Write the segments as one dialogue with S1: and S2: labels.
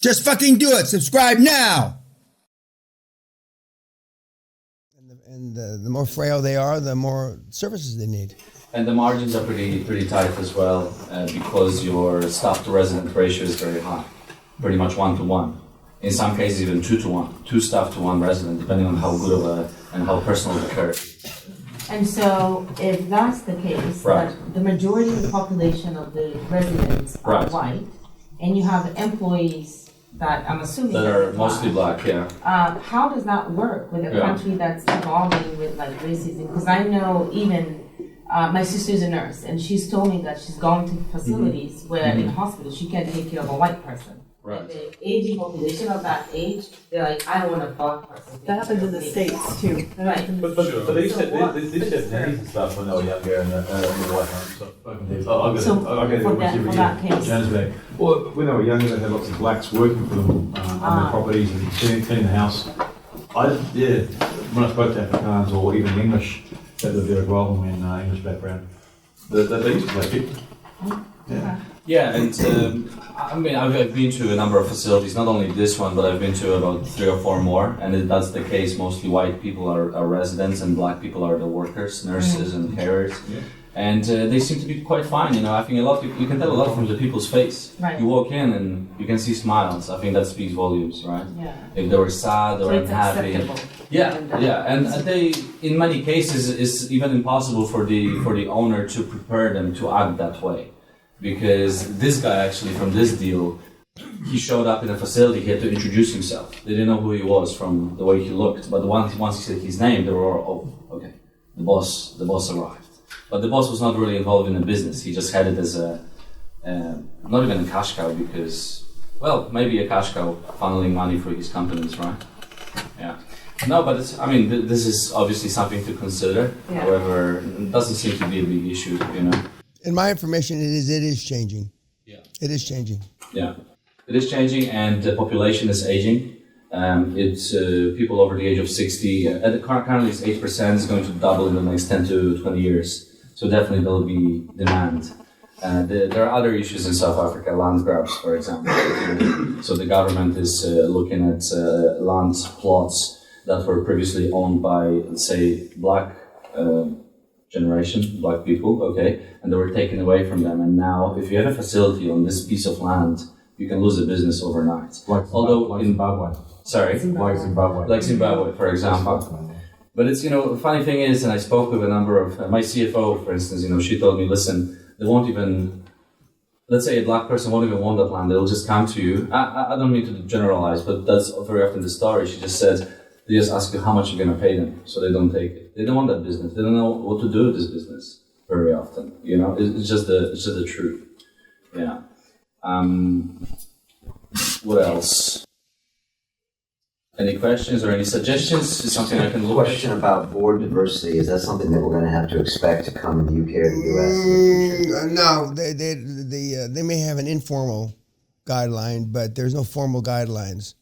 S1: Just fucking do it. Subscribe now. And the more frail they are, the more services they need.
S2: And the margins are pretty tight as well, because your staff to resident ratio is very high, pretty much 1-to-1. In some cases, even 2-to-1, 2 staff to 1 resident, depending on how good and how personal the care is.
S3: And so, if that's the case,
S2: Right.
S3: that the majority of the population of the residents are
S2: Right.
S3: white, and you have employees that I'm assuming
S2: That are mostly black, yeah.
S3: how does that work with a
S2: Yeah.
S3: country that's evolving with like racism? Because I know even my sister's a nurse, and she's told me that she's gone to facilities where in hospitals she can't take care of a white person.
S2: Right.
S3: And the aging population of that age, they're like, I don't want a black person.
S4: That happens in the States too.
S3: Right.
S5: But they used to have nannies and stuff when they were younger in the white home. So I'll get
S3: for that case.
S5: Johannesburg. Well, when they were younger, they had lots of blacks working for them on their properties and cleaning the house. When I spoke to Afrikaans or even English, that were very welcome in English background. They used to black people. Yeah.
S2: Yeah, and I mean, I've been to a number of facilities, not only this one, but I've been to about 3 or 4 more, and that's the case. Mostly white people are residents, and black people are the workers, nurses, and carers.
S5: Yeah.
S2: And they seem to be quite fine, you know. I think a lot of you can tell a lot from the people's face.
S3: Right.
S2: You walk in and you can see smiles. I think that speaks volumes, right?
S3: Yeah.
S2: If they were sad or
S3: So it's
S2: unhappy.
S3: acceptable.
S2: Yeah, and they, in many cases, it's even impossible for the owner to prepare them to act that way. Because this guy actually from this deal, he showed up in a facility, he had to introduce himself. They didn't know who he was from the way he looked, but once he said his name, they were all, oh, okay, the boss arrived. But the boss was not really involved in the business, he just had it as not even a cash cow because, well, maybe a cash cow funneling money for his companies, right? Yeah. No, but this is obviously something to consider.
S3: Yeah.
S2: However, it doesn't seem to be a big issue, you know.
S1: In my information, it is changing.
S2: Yeah.
S1: It is changing.
S2: Yeah, it is changing, and the population is aging. It's people over the age of 60. Currently, it's 8%. It's going to double in the next 10 to 20 years. So definitely there will be demand. There are other issues in South Africa, land grabs, for example. So the government is looking at land plots that were previously owned by, let's say, black generation, black people, okay, and they were taken away from them. And now, if you have a facility on this piece of land, you can lose a business overnight.
S5: Like Zimbabwe.
S2: Sorry?
S5: Like Zimbabwe.
S2: Like Zimbabwe, for example. But it's, the funny thing is, and I spoke with a number of, my CFO, for instance, she told me, listen, they won't even, let's say a black person won't even want that land, they'll just come to you. I don't mean to generalize, but that's very often the story. She just said, they just ask you how much you're going to pay them, so they don't take it. They don't want that business. They don't know what to do with this business very often. It's just the truth. Yeah. What else? Any questions or any suggestions? Is something I can look at?
S6: Question about board diversity. Is that something that we're going to have to expect to come in the UK or the US in the future?
S1: No, they may have an informal guideline, but there's no formal guidelines.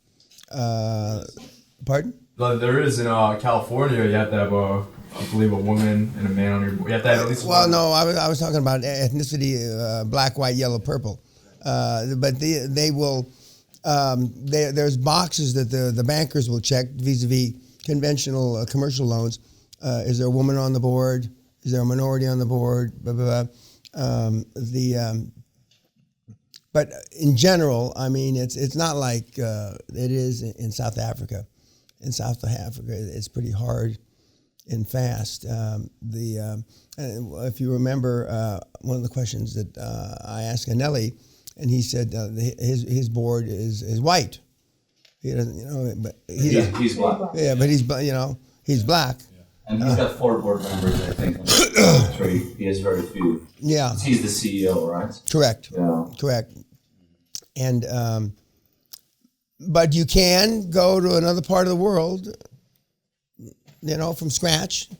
S1: Pardon?
S7: But there is in California. You have to have I believe a woman and a man on your board. You have to have at least.
S1: Well,
S7: one.
S1: no, I was talking about ethnicity, black, white, yellow, purple. But they will. There's boxes that the bankers will check vis-a-vis conventional commercial loans. Is there a woman on the board? Is there a minority on the board? Blah, blah, blah. But in general, I mean, it's not like it is in South Africa. In South Africa, it's pretty hard and fast. If you remember, one of the questions that I asked Anelli, and he said his board is white. He doesn't, but
S2: he's black.
S1: Yeah, but he's he's black.
S2: Yeah. And he's got 4 board members, I think. On the 3. He has very few.
S1: Yeah.
S2: He's the CEO, right?
S1: Correct.
S2: Yeah.
S1: Correct. And but you can go to another part of the world, from scratch.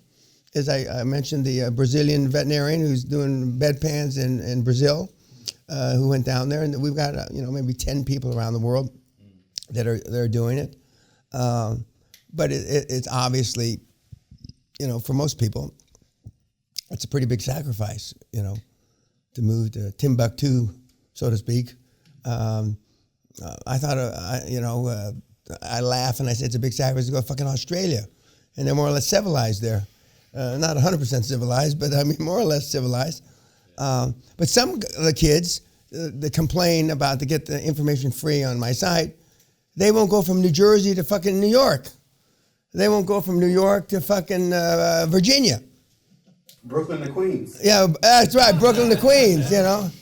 S1: As I mentioned, the Brazilian veterinarian who's doing bedpans in Brazil, who went down there, and we've got maybe 10 people around the world that are doing it. But it's obviously, for most people, it's a pretty big sacrifice, to move to Timbuktu, so to speak. I thought, I laugh and I said it's a big sacrifice to go to fucking Australia, and they're more or less civilized there. Not 100% civilized, but I mean more or less civilized. But some of the kids that complain about to get the information free on my site, they won't go from New Jersey to fucking New York. They won't go from New York to fucking Virginia.
S8: Brooklyn to Queens.
S1: Yeah, that's right, Brooklyn to Queens, and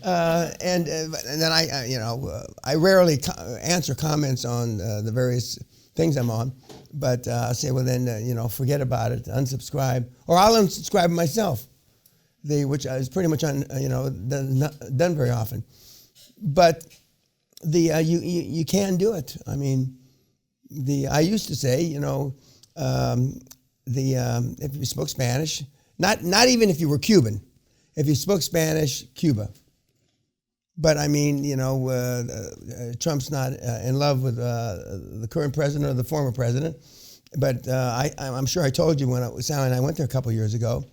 S1: then I rarely answer comments on the various things I'm on, but I say, well then, forget about it, unsubscribe, or I'll unsubscribe myself, which is pretty much not done very often, but you can do it. I mean, I used to say, if you spoke Spanish, not even if you were Cuban, if you spoke Spanish, Cuba. But I mean, Trump's not in love with the current president or the former president. But I'm sure I told you when Sally and I went there a couple of years ago,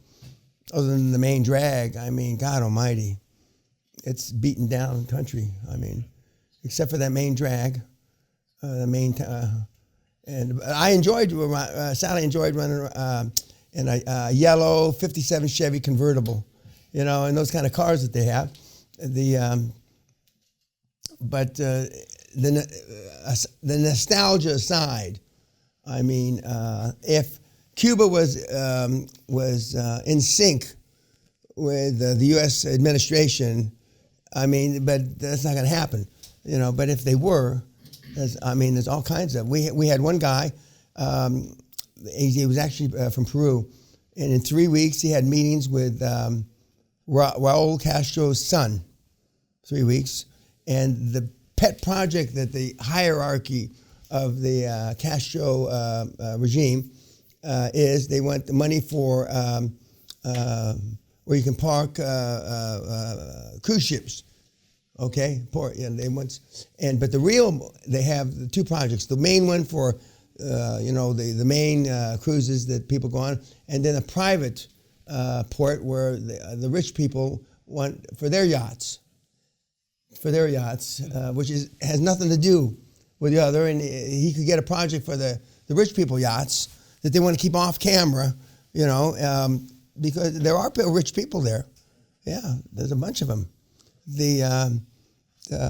S1: other than the main drag, I mean, God almighty, it's beaten down country. I mean, except for that main drag, and I enjoyed, Sally enjoyed running in a yellow 57 Chevy convertible, and those kind of cars that they have. But the nostalgia aside, I mean, if Cuba was in sync with the U.S. administration, I mean, but that's not going to happen, But if they were, there's all kinds of. We had one guy, he was actually from Peru, and in 3 weeks he had meetings with Raul Castro's son. 3 weeks, and the pet project that the hierarchy of the Castro regime is, they want the money for where you can park cruise ships. Okay, but they have the two projects. The main one for the main cruises that people go on, and then a private port where the rich people want for their yachts. Which has nothing to do with the other, and he could get a project for the rich people yachts that they want to keep off camera, because there are rich people there. Yeah, there's a bunch of them.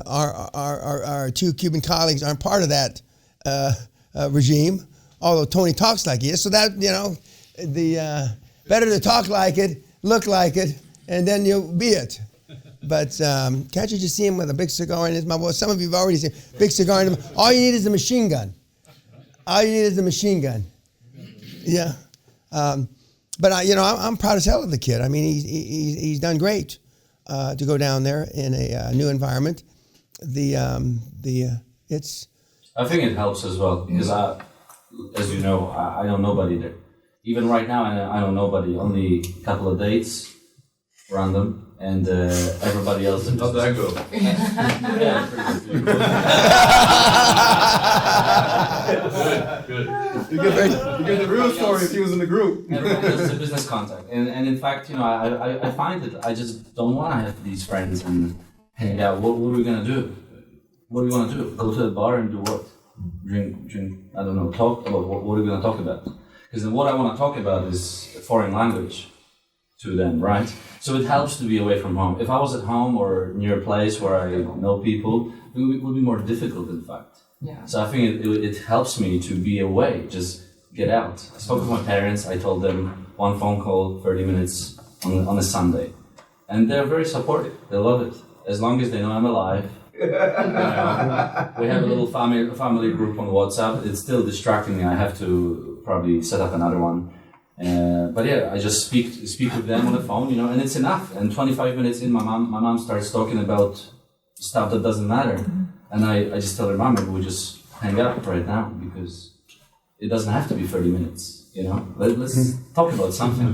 S1: Our two Cuban colleagues aren't part of that regime, although Tony talks like he is. So that better to talk like it, look like it, and then you'll be it. But can't you just see him with a big cigar in his mouth? Well, some of you have already seen a big cigar in his mouth. All you need is a machine gun. Yeah. But I'm proud as hell of the kid. I mean, he's done great to go down there in a new environment. It's.
S2: I think it helps as well because as you know, I know nobody there. Even right now, I know nobody. Only a couple of dates, random. And everybody else is
S7: How'd that go?
S2: Yeah, pretty good.
S7: Good. You get the real story if he was in the group.
S2: Everybody else is a business contact, and in fact, I find it. I just don't want to have these friends and hang out. What are we gonna do? What do we want to do? Go to the bar and do what? Drink. I don't know. Talk about what are we gonna talk about? Because then what I want to talk about is a foreign language to them, right? So it helps to be away from home. If I was at home or near a place where I know people, it would be more difficult, in fact.
S3: Yeah.
S2: So I think it helps me to be away, just get out. I spoke with my parents. I told them one phone call, 30 minutes on a Sunday. And they're very supportive. They love it. As long as they know I'm alive. We have a little family group on WhatsApp. It's still distracting me. I have to probably set up another one. But yeah, I just speak with them on the phone, and it's enough. And 25 minutes in, my mom starts talking about stuff that doesn't matter. Mm-hmm. And I just tell her, Mom, maybe we just hang up right now because it doesn't have to be 30 minutes, Let's talk about something,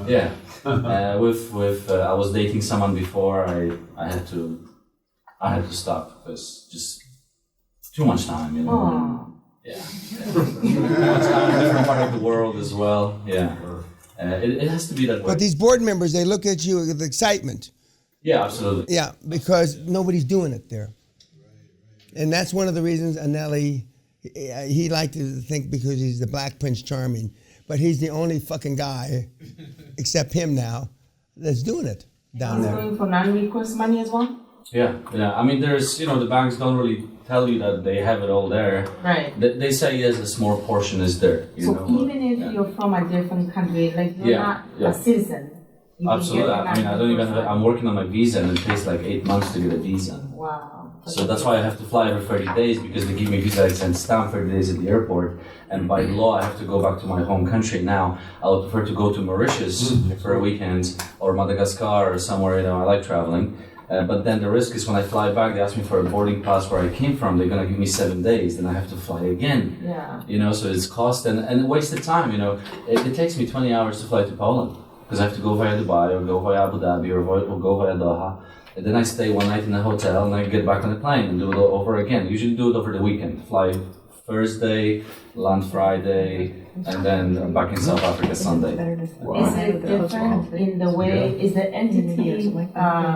S2: Yeah. I was dating someone before. I had to stop because just too much time,
S3: Aww.
S2: Yeah. It's kind of a different part of the world as well. Yeah. It has to be that way.
S1: But these board members, they look at you with excitement.
S2: Yeah, absolutely.
S1: Yeah, because nobody's doing it there. And that's one of the reasons Anelli, he liked to think because he's the Black Prince Charming, but he's the only fucking guy, except him now, that's doing it down
S3: He's
S1: there.
S3: going for non-recourse money as well?
S2: Yeah. I mean, there's, the banks don't really tell you that they have it all there.
S3: Right.
S2: They say yes, a small portion is there.
S3: So even if you're from a different country, like you're not a citizen, you
S2: Absolutely.
S3: can get
S2: I mean, I don't even have, I'm working on my visa and it takes like 8 months to get a visa.
S3: Wow.
S2: So that's why I have to fly every 30 days because they give me visa and stamp 30 days at the airport. And by law, I have to go back to my home country now. I would prefer to go to Mauritius for a weekend or Madagascar or somewhere, I like traveling. But then the risk is when I fly back, they ask me for a boarding pass where I came from. They're going to give me 7 days. Then I have to fly again.
S3: Yeah.
S2: So it's cost and wasted time, It takes me 20 hours to fly to Poland because I have to go via Dubai or go via Abu Dhabi or go via Doha. And then I stay one night in a hotel and I get back on the plane and do it all over again. Usually do it over the weekend. Fly Thursday, land Friday, and then back in South Africa Sunday.
S3: Is it different in the way, is the entity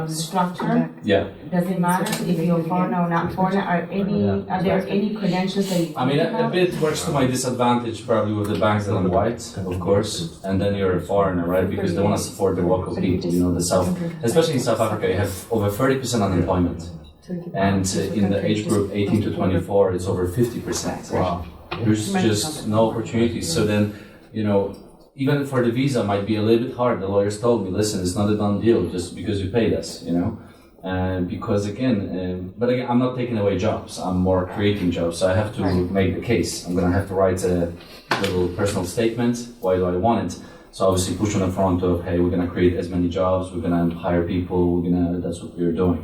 S3: structure?
S2: Yeah.
S3: Does it matter if you're foreigner or not foreigner? Are there any credentials that you
S2: I mean,
S3: think
S2: a
S3: about?
S2: bit works to my disadvantage probably with the banks that I'm white, of course, and then you're a foreigner, right? Because they want to support the local people, especially in South Africa, you have over 30% unemployment. And in the age group 18 to 24, it's over 50%.
S5: Wow.
S2: There's just no opportunities. So then, even for the visa might be a little bit hard. The lawyers told me, listen, it's not a done deal just because you paid us, And because but again, I'm not taking away jobs. I'm more creating jobs. So I have to make the case. I'm going to have to write a little personal statement. Why do I want it? So obviously push on the front of, hey, we're going to create as many jobs. We're going to hire people. That's what we're doing,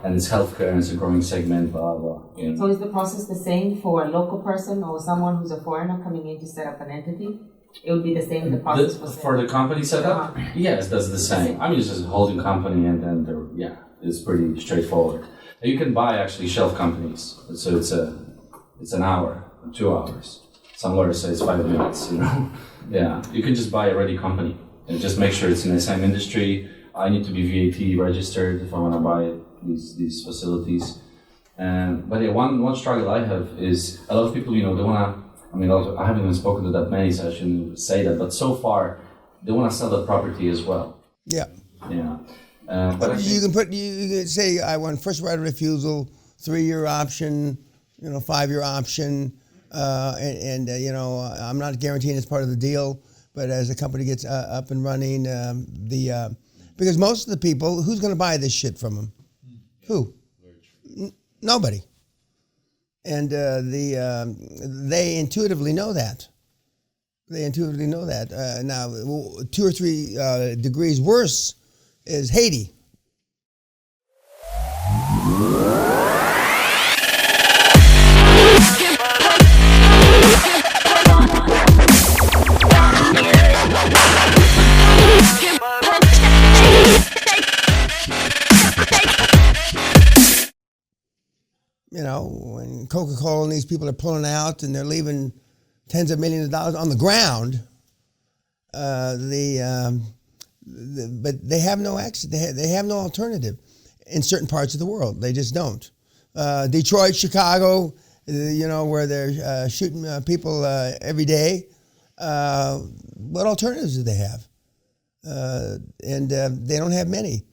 S2: And it's healthcare and it's a growing segment, blah, blah.
S3: So is the process the same for a local person or someone who's a foreigner coming in to set up an entity? It would be the same, the process
S2: for the company setup? Yes, that's the same. I mean, it's just a holding company and then, it's pretty straightforward. You can buy actually shelf companies. So it's an hour, 2 hours. Some lawyers say it's 5 minutes, Yeah, you can just buy a ready company and just make sure it's in the same industry. I need to be VAT registered if I want to buy these facilities. But yeah, one struggle I have is a lot of people, they want to, I haven't even spoken to that many, so I shouldn't say that, but so far, they want to sell that property as well.
S1: Yeah.
S2: Yeah. But
S1: you can say, I want first right of refusal, 3-year option, 5-year option, I'm not guaranteeing it's part of the deal, but as the company gets up and running, because most of the people, who's going to buy this shit from them? Who? Nobody. And they intuitively know that. Now, 2 or 3 degrees worse is Haiti. When Coca-Cola and these people are pulling out and they're leaving tens of millions of dollars on the ground, but they have no exit. They have no alternative in certain parts of the world. They just don't. Detroit, Chicago, where they're shooting people every day. What alternatives do they have? And they don't have many.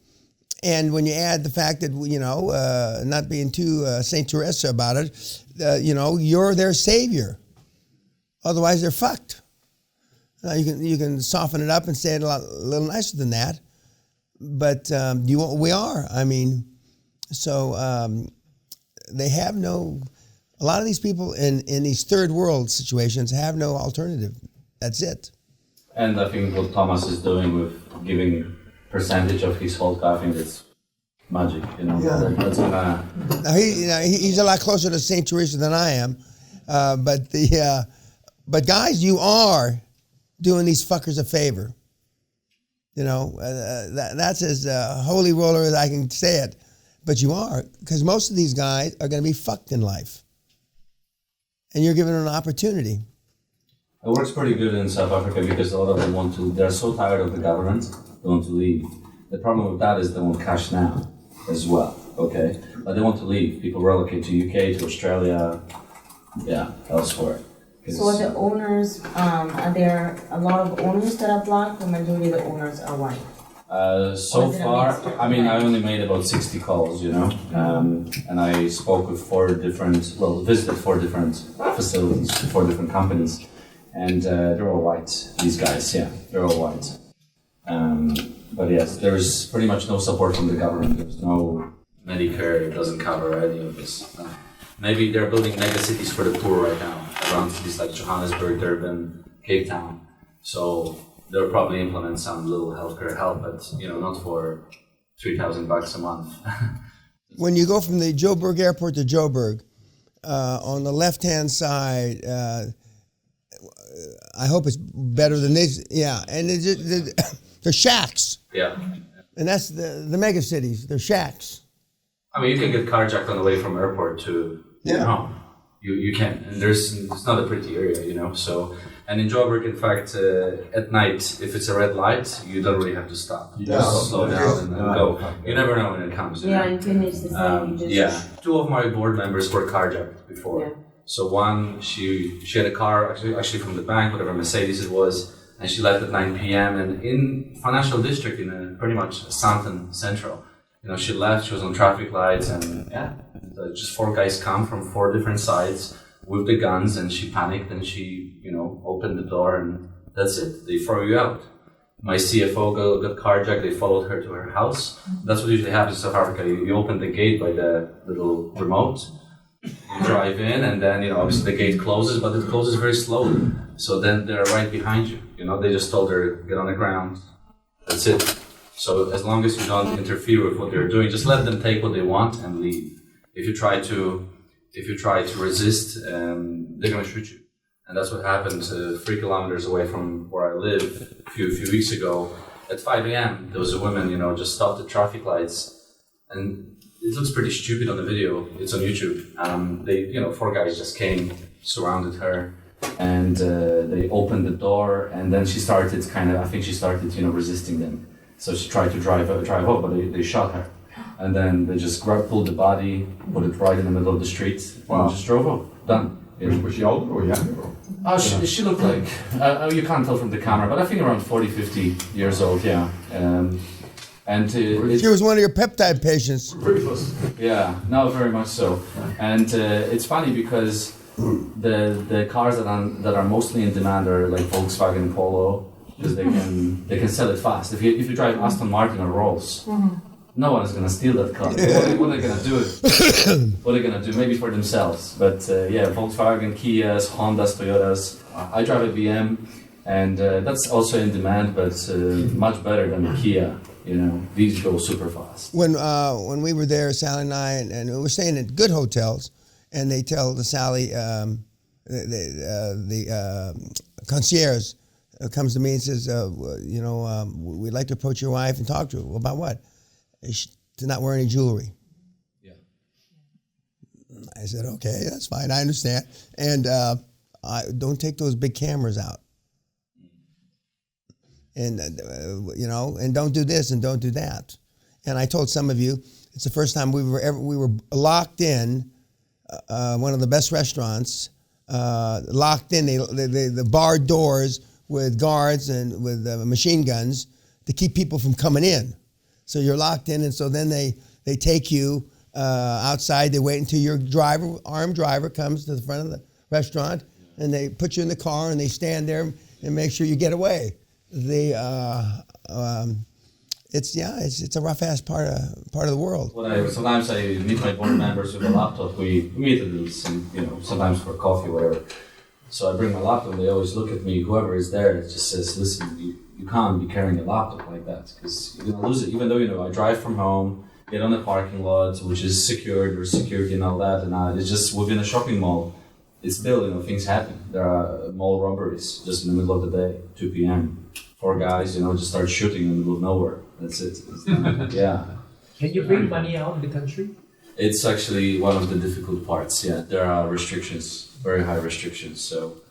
S1: And when you add the fact that, not being too St. Teresa about it, you're their savior. Otherwise, they're fucked. You can soften it up and say it a little nicer than that. But we are. They have no... A lot of these people in these third world situations have no alternative. That's it.
S2: And I think what Thomas is doing with giving percentage of his whole, I think it's magic,
S1: Yeah.
S2: That's gonna...
S1: Now he's a lot closer to St. Teresa than I am, but guys, you are doing these fuckers a favor. That's as holy roller as I can say it, but you are, because most of these guys are going to be fucked in life, and you're giving them an opportunity.
S2: It works pretty good in South Africa because a lot of them they're so tired of the government, they want to leave. The problem with that is they want cash now as well. okay? But they want to leave. People relocate to UK, to Australia, elsewhere. 'Cause-
S3: So are the owners, are there a lot of owners that are black, or majority of the owners are white?
S2: So
S3: Or is it a
S2: far,
S3: mixture?
S2: I mean, I only made about 60 calls, and I spoke with visited 4 different facilities, 4 different companies, and they're all white, these guys, they're all white. But yes, there's pretty much no support from the government, there's no Medicare, it doesn't cover any of this. Maybe they're building mega cities for the poor right now, around cities like Johannesburg, Durban, Cape Town, so they'll probably implement some little healthcare help, but not for $3,000 a month.
S1: When you go from the Joburg airport to Joburg, on the left-hand side, I hope it's better than this. Yeah, and they're shacks,
S2: Yeah.
S1: and that's the mega cities. They're shacks.
S2: I mean, you can get carjacked on the way from airport to home. You can, and it's not a pretty area, so. And in Joburg, in fact, at night, if it's a red light, you don't really have to stop. You just slow down and go. You never know when it comes.
S3: Yeah, in Peña it's the same. You just,
S2: 2 of my board members were carjacked before.
S3: Yeah.
S2: So one, she had a car, actually from the bank, whatever Mercedes it was, and she left at 9 p.m. And in financial district, in pretty much Southampton Central, she left, she was on traffic lights, and just 4 guys come from 4 different sides with the guns, and she panicked, and she, opened the door, and that's it. They throw you out. My CFO got carjacked, they followed her to her house. That's what usually happens in South Africa. You open the gate by the little remote, you drive in, and then, obviously the gate closes, but it closes very slowly. So then they're right behind you. They just told her, get on the ground. That's it. So as long as you don't interfere with what they're doing, just let them take what they want and leave. If you try to resist, they're going to shoot you. And that's what happened 3 kilometers away from where I live a few weeks ago. At 5 a.m., there was a woman, just stopped at traffic lights. And it looks pretty stupid on the video. It's on YouTube. They, 4 guys just came, surrounded her, and they opened the door. And then she started resisting them. So she tried to drive off, but they shot her. And then they just pulled the body, put it right in the middle of the street, and just drove off. Done.
S5: Was she older or younger?
S2: She looked like, you can't tell from the camera, but I think around 40, 50 years old, yeah.
S1: She was one of your peptide patients.
S5: Ruthless.
S2: Yeah, no, very much so. And it's funny because the cars that are mostly in demand are like Volkswagen Polo, because they can sell it fast. If you drive Aston Martin or Rolls, no one is going to steal that car. What are they going to do? What are they going to do? Maybe for themselves. But Volkswagen, Kias, Hondas, Toyotas. I drive a BM, and that's also in demand, but much better than the Kia. These go super fast.
S1: When we were there, Sally and I, and we were staying at good hotels, and they tell Sally, the concierge comes to me and says, we'd like to approach your wife and talk to her. Well, about what? She did not wear any jewelry.
S2: Yeah.
S1: I said, okay, that's fine. I understand. And don't take those big cameras out. And, and don't do this and don't do that. And I told some of you, it's the first time we were locked in one of the best restaurants, locked in the barred doors with guards and with machine guns to keep people from coming in. So you're locked in, and so then they take you outside. They wait until your armed driver comes to the front of the restaurant, and they put you in the car, and they stand there and make sure you get away. It's a rough ass part of the world.
S2: Sometimes I meet my board members with a laptop. We meet at least, and sometimes for coffee or whatever. So I bring my laptop, and they always look at me. Whoever is there just says, "Listen, you can't be carrying a laptop like that because you're gonna lose it." Even though I drive from home, get on the parking lot, which is secured or security and all that, and it's just within a shopping mall. It's still things happen. There are mall robberies just in the middle of the day, 2 p.m. 4 guys, just start shooting in the middle of nowhere. That's it. Yeah.
S9: Can you bring money out of the country?
S2: It's actually one of the difficult parts. Yeah, there are restrictions, very high restrictions. So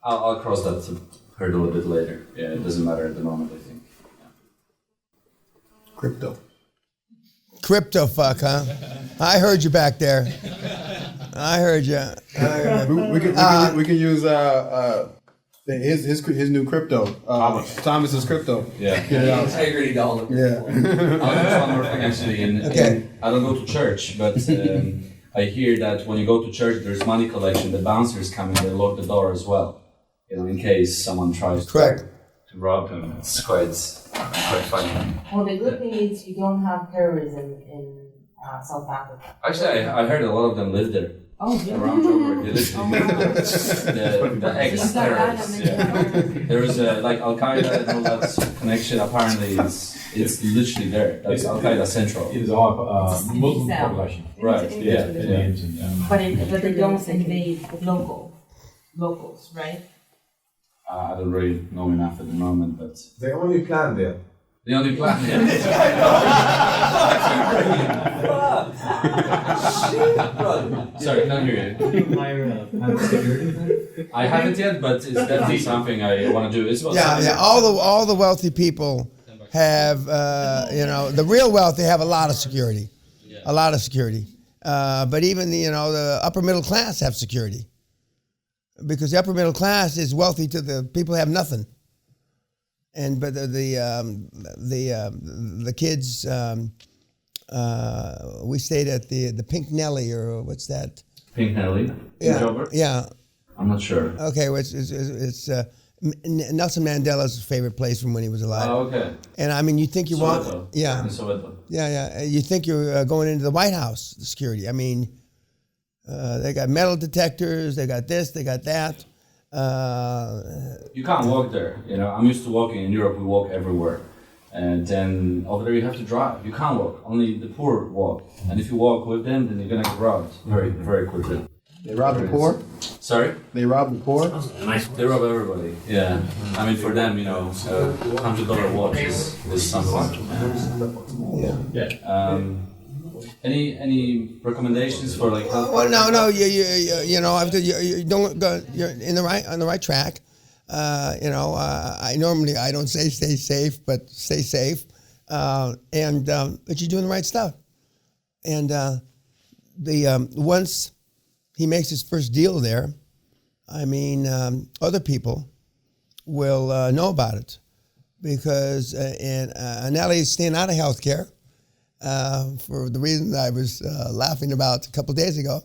S2: I'll cross that hurdle a bit later. Yeah, it doesn't matter at the moment, I think. Yeah.
S8: Crypto.
S1: Crypto fuck, huh? I heard you back there. I heard you.
S8: We can use his new crypto. Thomas's crypto.
S2: Yeah.
S8: Get it out.
S6: Integrity dollar.
S8: Yeah.
S2: That's one more thing actually. I don't go to church, but I hear that when you go to church, there's money collection. The bouncers come in, they lock the door as well, in case someone tries
S1: Correct.
S2: to rob him. It's quite funny.
S3: Well, the good thing is you don't have terrorism in South Africa.
S2: Actually, I heard a lot of them live there.
S3: Oh, really?
S2: Around Joburg, they literally the ex-terrorists. Yeah. There is like Al Qaeda and all that connection. Apparently, it's literally there. That's Al Qaeda Central.
S5: It is our Muslim population.
S2: Right. Yeah.
S5: Indians and,
S3: But they don't invade locals, right?
S2: I don't really know enough at the moment, but
S8: They only plan there.
S2: the only plan. Sorry, not hear you. I haven't yet, but it's definitely something I want to do. It's about
S1: Yeah. All the wealthy people have, the real wealthy have a lot of security, a lot of security. But even the upper middle class have security, because the upper middle class is wealthy to the people who have nothing. But the kids, we stayed at the Pink Nelly, or what's that?
S2: Pink Nelly in Joburg?
S1: Yeah.
S2: I'm not sure.
S1: Okay, well, it's Nelson Mandela's favorite place from when he was alive.
S2: Oh, okay.
S1: And I mean, you think you
S2: Soweto.
S1: want, yeah,
S2: In Soweto.
S1: yeah. You think you're going into the White House security. I mean, they got metal detectors, they got this, they got that.
S2: You can't walk there. I'm used to walking in Europe. We walk everywhere, and then over there you have to drive. You can't walk. Only the poor walk. And if you walk with them, then you're gonna get robbed very, very quickly.
S8: They rob the poor.
S2: Sorry?
S8: They rob the poor.
S2: They rob everybody. Yeah. I mean, for them, $100 watch is something.
S1: Yeah.
S2: Any recommendations for like health?
S1: Well, no. You don't go. You're on the right track. I normally don't say stay safe, but stay safe. But you're doing the right stuff. And once he makes his first deal there, I mean, other people will know about it, because Nelly's staying out of healthcare. For the reason I was laughing about a couple of days ago.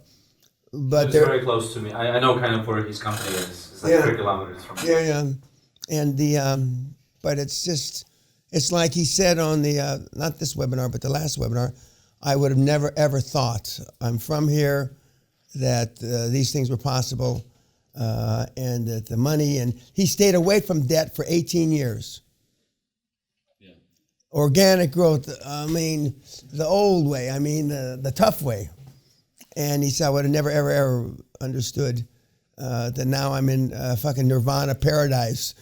S1: But
S2: It's very close to me. I know kind of where his company is. It's like 3 kilometers from me.
S1: Yeah. And but it's like he said on the, not this webinar, but the last webinar, I would have never, ever thought, I'm from here, that these things were possible, and that the money, and he stayed away from debt for 18 years. Organic growth, I mean, the old way, I mean, the tough way. And he said, I would have never, ever understood that now I'm in fucking nirvana paradise,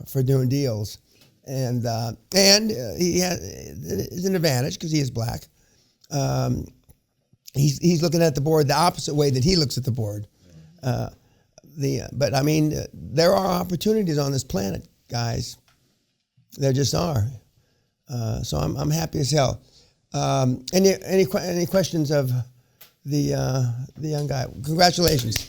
S1: for doing deals. And he is an advantage because he is black. He's looking at the board the opposite way that he looks at the board. But I mean, there are opportunities on this planet, guys. There just are. So I'm happy as hell. Any questions of the young guy? Congratulations.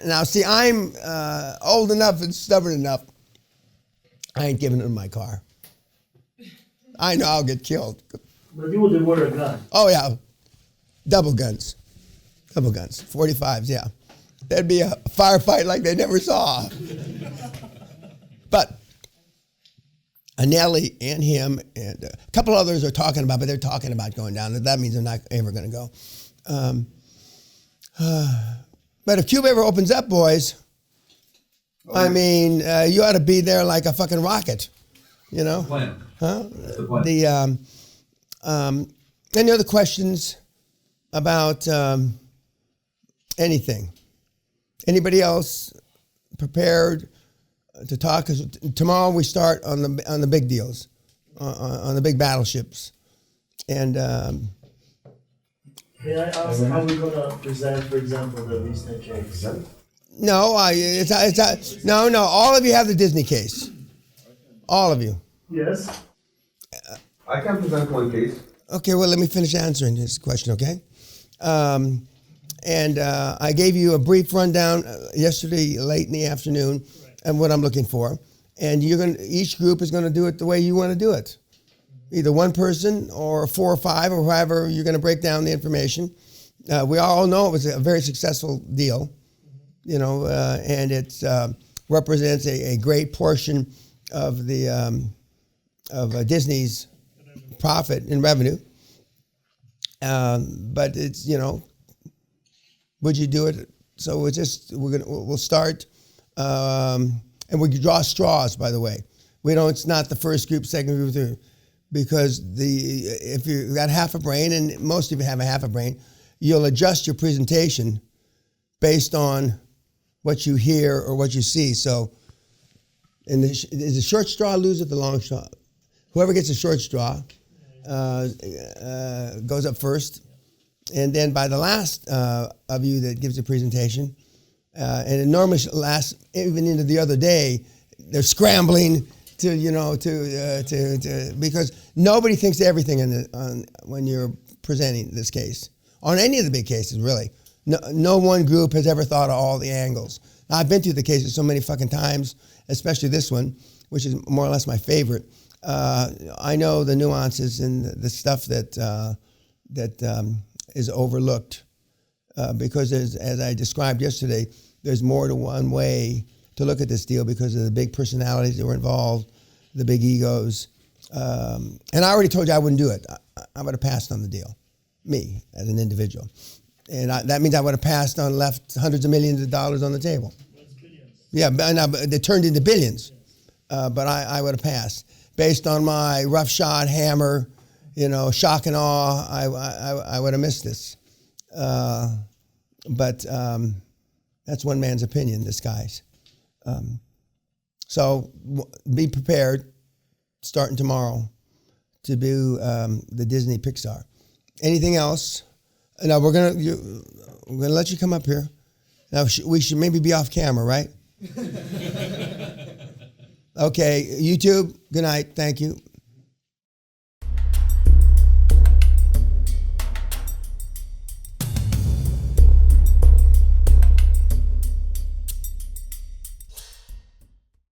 S1: Now, see, I'm old enough and stubborn enough. I ain't giving him my car. I know I'll get killed.
S9: But you would wear a gun.
S1: Oh, yeah. Double guns. 45s, yeah. There'd be a firefight like they never saw. But Nelly and him and a couple others are talking about, but they're talking about going down. That means they're not ever going to go. But if Cuba ever opens up, boys, I mean, you ought to be there like a fucking rocket,
S5: Plan.
S1: Huh?
S5: The plan.
S1: Any other questions about anything? Anybody else prepared to talk? 'Cause tomorrow we start on the big deals, on the big battleships, and
S9: May I ask how we're gonna present, for example, the recent case?
S1: No, no. All of you have the Disney case. All of you.
S9: Yes.
S8: I can present one case.
S1: Okay, well, let me finish answering this question, okay? And I gave you a brief rundown yesterday, late in the afternoon, and what I'm looking for. And each group is going to do it the way you want to do it. Either one person or 4 or 5 or however you're going to break down the information. We all know it was a very successful deal, and it represents a great portion of the Disney's profit and revenue. But it's would you do it? So we'll start, and we draw straws. By the way, it's not the first group, second group, third, because if you've got half a brain, and most of you have a half a brain, you'll adjust your presentation based on what you hear or what you see. So, is the short straw loses the long straw? Whoever gets a short straw goes up first, and then by the last of you that gives a presentation, and it normally lasts even into the other day. They're scrambling to because nobody thinks everything when you're presenting this case. On any of the big cases, really. No one group has ever thought of all the angles. Now, I've been through the cases so many fucking times, especially this one, which is more or less my favorite. I know the nuances and the stuff that is overlooked because, as I described yesterday, there's more to one way to look at this deal because of the big personalities that were involved, the big egos. And I already told you I wouldn't do it. I would have passed on the deal. Me, as an individual. And that means I would have passed on, left hundreds of millions of dollars on the table.
S9: That's billions.
S1: Yeah, but they turned into billions. But I would have passed. Based on my roughshod hammer, shock and awe, I would have missed this. But that's one man's opinion, this guy's. So be prepared, starting tomorrow, to do the Disney Pixar. Anything else? Now we're gonna let you come up here. Now we should maybe be off camera, right? Okay, YouTube. Good night. Thank you.